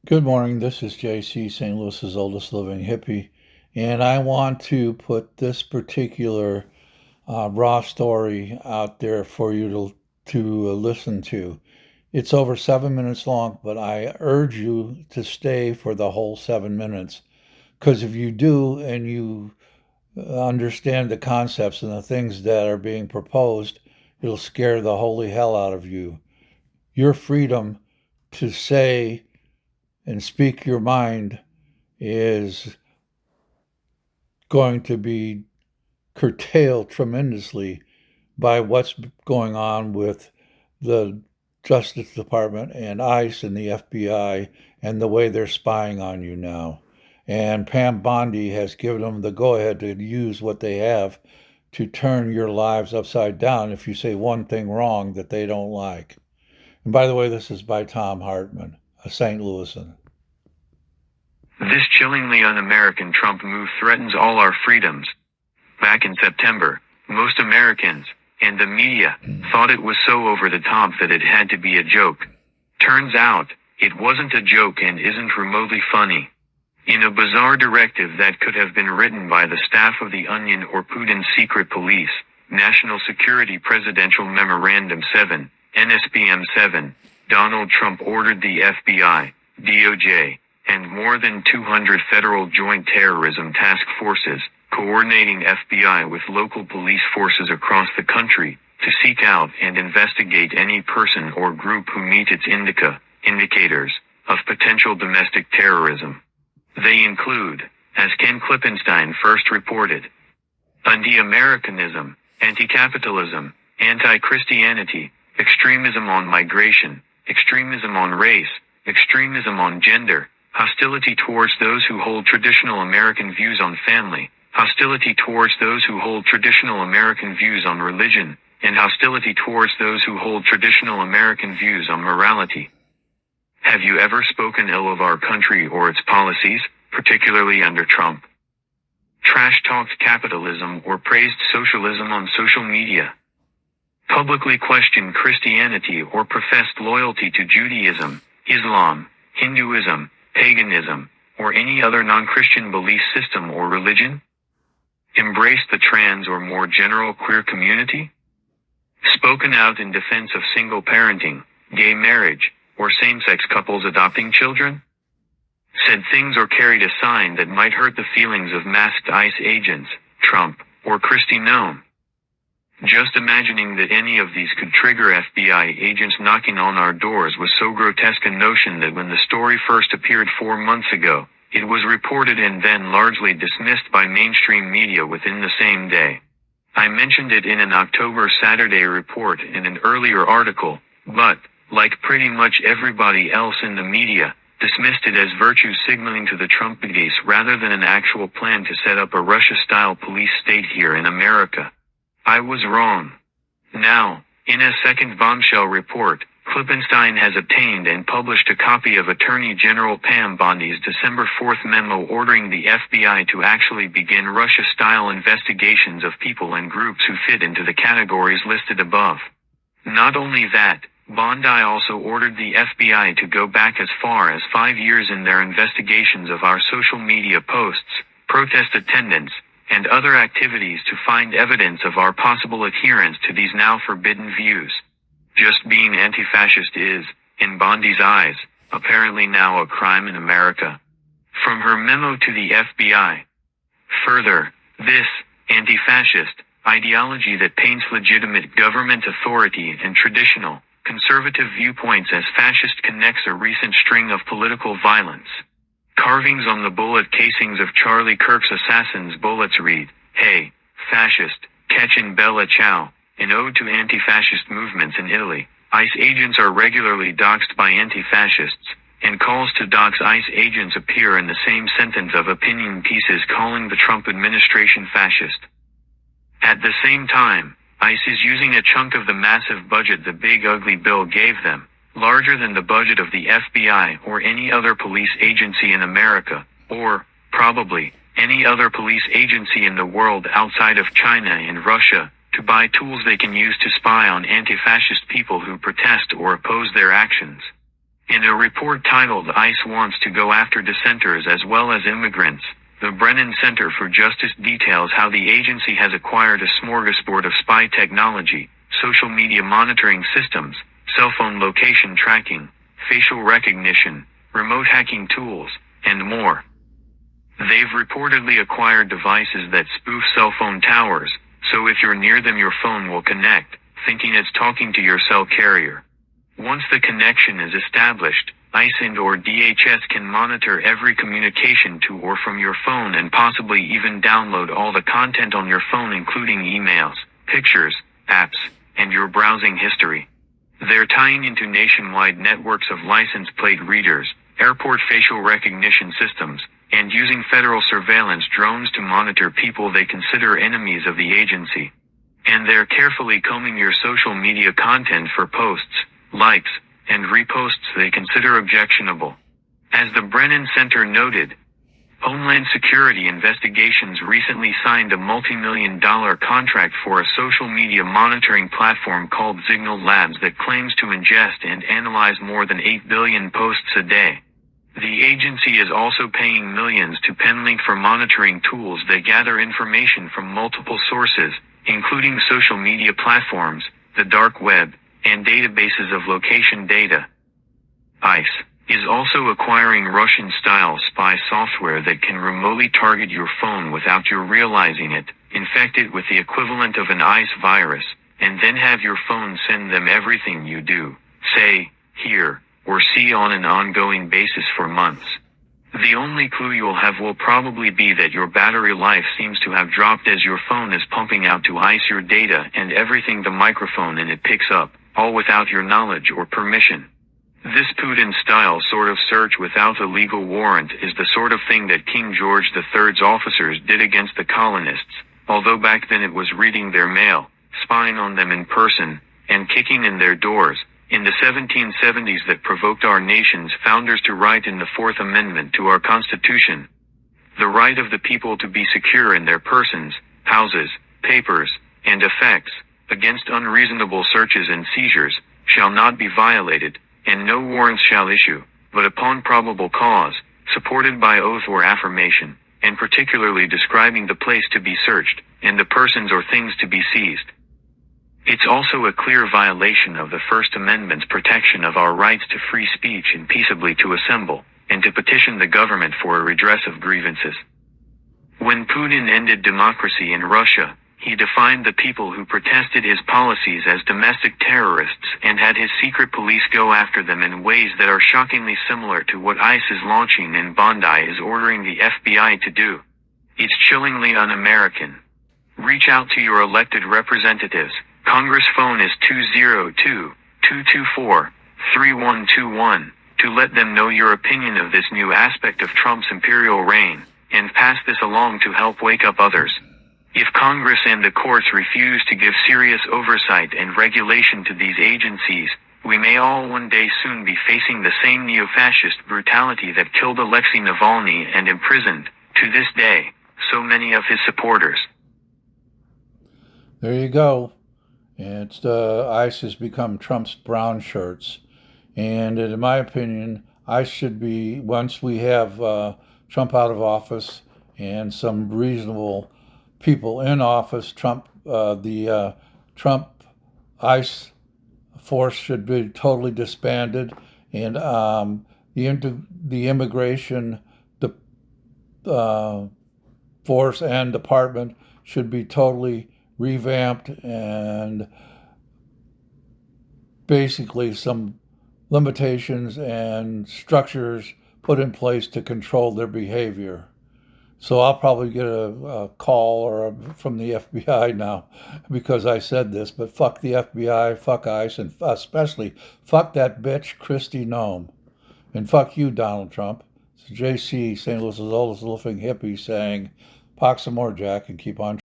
Good morning. This is JC, St. Louis's oldest living hippie, and I want to put this particular raw story out there for you to listen to. It's over 7 minutes long, but I urge you to stay for the whole 7 minutes because if you do and you understand the concepts and the things that are being proposed, it'll scare the holy hell out of you. Your freedom to say and speak your mind is going to be curtailed tremendously by what's going on with the Justice Department and ICE and the FBI and the way they're spying on you now. And Pam Bondi has given them the go ahead to use what they have to turn your lives upside down if you say one thing wrong that they don't like. And by the way, this is by Tom Hartman, a St. Louisan. This chillingly un-American Trump move threatens all our freedoms. Back in September, most Americans, and the media, thought it was so over the top that it had to be a joke. Turns out, it wasn't a joke and isn't remotely funny. In a bizarre directive that could have been written by the staff of the Onion or Putin's secret police, National Security Presidential Memorandum 7, NSPM 7, Donald Trump ordered the FBI, DOJ, and more than 200 federal joint terrorism task forces, coordinating FBI with local police forces across the country, to seek out and investigate any person or group who meet its indicators, of potential domestic terrorism. They include, as Ken Klippenstein first reported, anti-Americanism, anti-capitalism, anti-Christianity, extremism on migration, extremism on race, extremism on gender, hostility towards those who hold traditional American views on family, hostility towards those who hold traditional American views on religion, and hostility towards those who hold traditional American views on morality. Have you ever spoken ill of our country or its policies, particularly under Trump? Trash-talked capitalism or praised socialism on social media? Publicly questioned Christianity or professed loyalty to Judaism, Islam, Hinduism, paganism, or any other non-Christian belief system or religion? Embraced the trans or more general queer community? Spoken out in defense of single parenting, gay marriage, or same-sex couples adopting children? Said things or carried a sign that might hurt the feelings of masked ICE agents, Trump, or Kristi Noem? Just imagining that any of these could trigger FBI agents knocking on our doors was so grotesque a notion that when the story first appeared 4 months ago, it was reported and then largely dismissed by mainstream media within the same day. I mentioned it in an October Saturday report in an earlier article, but, like pretty much everybody else in the media, dismissed it as virtue signaling to the Trump base rather than an actual plan to set up a Russia-style police state here in America. I was wrong. Now, in a second bombshell report, Klippenstein has obtained and published a copy of Attorney General Pam Bondi's December 4th memo ordering the FBI to actually begin Russia-style investigations of people and groups who fit into the categories listed above. Not only that, Bondi also ordered the FBI to go back as far as 5 years in their investigations of our social media posts, protest attendance, and other activities to find evidence of our possible adherence to these now forbidden views. Just being anti-fascist is, in Bondi's eyes, apparently now a crime in America. From her memo to the FBI. Further, this anti-fascist ideology that paints legitimate government authority and traditional, conservative viewpoints as fascist connects a recent string of political violence. Carvings on the bullet casings of Charlie Kirk's assassins' bullets read, "Hey, fascist, catchin' Bella Ciao," an ode to anti-fascist movements in Italy. ICE agents are regularly doxxed by anti-fascists, and calls to dox ICE agents appear in the same sentence of opinion pieces calling the Trump administration fascist. At the same time, ICE is using a chunk of the massive budget the big ugly bill gave them, larger than the budget of the FBI or any other police agency in America, or, probably, any other police agency in the world outside of China and Russia, to buy tools they can use to spy on anti-fascist people who protest or oppose their actions. In a report titled ICE Wants to Go After Dissenters as Well as Immigrants, the Brennan Center for Justice details how the agency has acquired a smorgasbord of spy technology, social media monitoring systems, cell phone location tracking, facial recognition, remote hacking tools, and more. They've reportedly acquired devices that spoof cell phone towers, so if you're near them your phone will connect, thinking it's talking to your cell carrier. Once the connection is established, ICE and/or DHS can monitor every communication to or from your phone and possibly even download all the content on your phone including emails, pictures, apps, and your browsing history. They're tying into nationwide networks of license plate readers, airport facial recognition systems, and using federal surveillance drones to monitor people they consider enemies of the agency. And they're carefully combing your social media content for posts, likes, and reposts they consider objectionable. As the Brennan Center noted, Homeland Security Investigations recently signed a multi-million-dollar contract for a social media monitoring platform called Signal Labs that claims to ingest and analyze more than 8 billion posts a day. The agency is also paying millions to Penlink for monitoring tools that gather information from multiple sources, including social media platforms, the dark web, and databases of location data. ICE is also acquiring Russian-style spy software that can remotely target your phone without you realizing it, infect it with the equivalent of an ICE virus, and then have your phone send them everything you do, say, hear, or see on an ongoing basis for months. The only clue you'll have will probably be that your battery life seems to have dropped as your phone is pumping out to ICE your data and everything the microphone in it picks up, all without your knowledge or permission. This Putin-style sort of search without a legal warrant is the sort of thing that King George III's officers did against the colonists, although back then it was reading their mail, spying on them in person, and kicking in their doors, in the 1770s that provoked our nation's founders to write in the Fourth Amendment to our Constitution, the right of the people to be secure in their persons, houses, papers, and effects, against unreasonable searches and seizures, shall not be violated, and no warrants shall issue, but upon probable cause, supported by oath or affirmation, and particularly describing the place to be searched, and the persons or things to be seized. It's also a clear violation of the First Amendment's protection of our rights to free speech and peaceably to assemble, and to petition the government for a redress of grievances. When Putin ended democracy in Russia, he defined the people who protested his policies as domestic terrorists and had his secret police go after them in ways that are shockingly similar to what ICE is launching and Bondi is ordering the FBI to do. It's chillingly un-American. Reach out to your elected representatives. Congress phone is 202-224-3121 to let them know your opinion of this new aspect of Trump's imperial reign, and pass this along to help wake up others. If Congress and the courts refuse to give serious oversight and regulation to these agencies, we may all one day soon be facing the same neo-fascist brutality that killed Alexei Navalny and imprisoned, to this day, so many of his supporters. There you go. It's ICE has become Trump's brown shirts. And in my opinion, ICE should be, once we have Trump out of office and some reasonable people in office, the Trump ICE force should be totally disbanded, and the immigration force and department should be totally revamped, and basically some limitations and structures put in place to control their behavior. So I'll probably get a call from the FBI now because I said this, but fuck the FBI, fuck ICE, and especially fuck that bitch Kristi Noem. And fuck you, Donald Trump. It's JC, St. Louis's oldest living hippie, saying, "Pox some more, Jack, and keep on